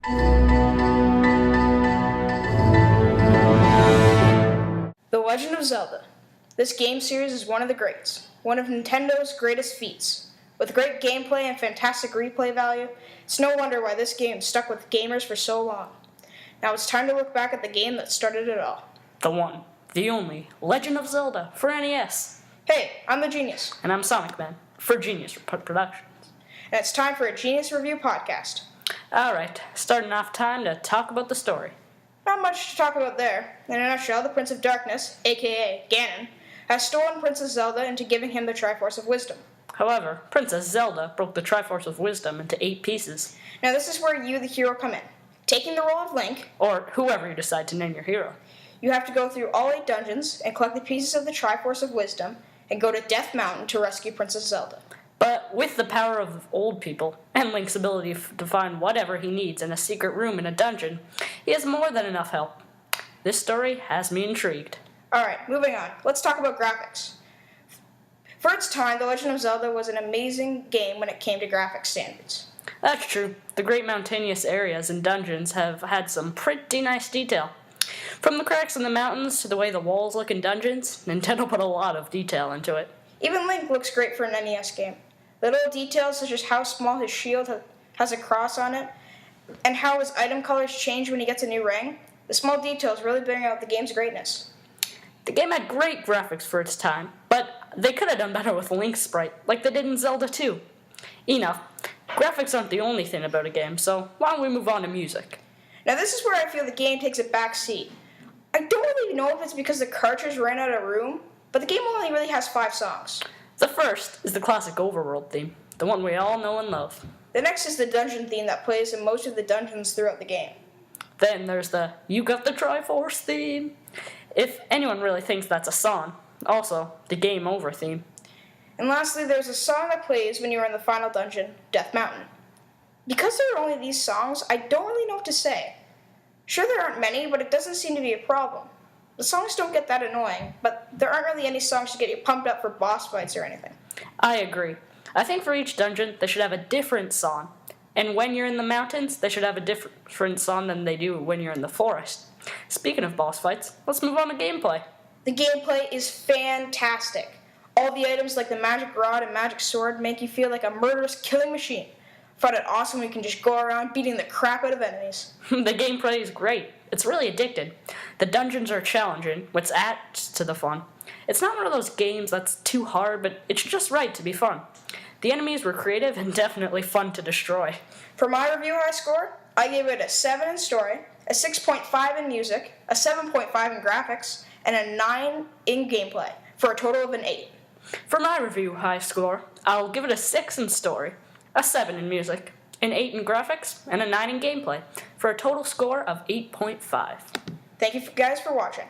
The Legend of Zelda. This game series is one of the greats, one of Nintendo's greatest feats. With great gameplay and fantastic replay value, it's no wonder why this game stuck with gamers for so long. Now it's time to look back at the game that started it all. The one, the only, Legend of Zelda for NES. Hey, I'm the Jeenius. And I'm SonicMan for Jeenius Productions. And it's time for a Jeenius Review podcast. Alright, starting off time to talk about the story. Not much to talk about there. In a nutshell, the Prince of Darkness, aka Ganon, has stolen Princess Zelda into giving him the Triforce of Wisdom. However, Princess Zelda broke the Triforce of Wisdom into 8 pieces. Now this is where you, the hero, come in. Taking the role of Link, or whoever you decide to name your hero. You have to go through all 8 dungeons and collect the pieces of the Triforce of Wisdom and go to Death Mountain to rescue Princess Zelda. But with the power of old people and Link's ability to find whatever he needs in a secret room in a dungeon, he has more than enough help. This story has me intrigued. Alright, moving on. Let's talk about graphics. For its time, The Legend of Zelda was an amazing game when it came to graphics standards. That's true. The great mountainous areas and dungeons have had some pretty nice detail. From the cracks in the mountains to the way the walls look in dungeons, Nintendo put a lot of detail into it. Even Link looks great for an NES game. Little details such as how small his shield has a cross on it, and how his item colors change when he gets a new ring. The small details really bring out the game's greatness. The game had great graphics for its time, but they could have done better with Link's sprite, like they did in Zelda 2. Enough. Graphics aren't the only thing about a game, so why don't we move on to music? Now this is where I feel the game takes a back seat. I don't really know if it's because the cartridge ran out of room, but the game only really has 5 songs. The first is the classic overworld theme, the one we all know and love. The next is the dungeon theme that plays in most of the dungeons throughout the game. Then there's the You Got the Triforce theme, if anyone really thinks that's a song. Also, the Game Over theme. And lastly, there's a song that plays when you're in the final dungeon, Death Mountain. Because there are only these songs, I don't really know what to say. Sure, there aren't many, but it doesn't seem to be a problem. The songs don't get that annoying, but there aren't really any songs to get you pumped up for boss fights or anything. I agree. I think for each dungeon, they should have a different song. And when you're in the mountains, they should have a different song than they do when you're in the forest. Speaking of boss fights, let's move on to gameplay. The gameplay is fantastic. All the items like the magic rod and magic sword make you feel like a murderous killing machine. I find it awesome when you can just go around beating the crap out of enemies. The gameplay is great. It's really addicting. The dungeons are challenging, which adds to the fun. It's not one of those games that's too hard, but it's just right to be fun. The enemies were creative and definitely fun to destroy. For my review high score, I gave it a 7 in story, a 6.5 in music, a 7.5 in graphics, and a 9 in gameplay, for a total of an 8. For my review high score, I'll give it a 6 in story, a 7 in music, an 8 in graphics, and a 9 in gameplay, for a total score of 8.5. Thank you guys for watching.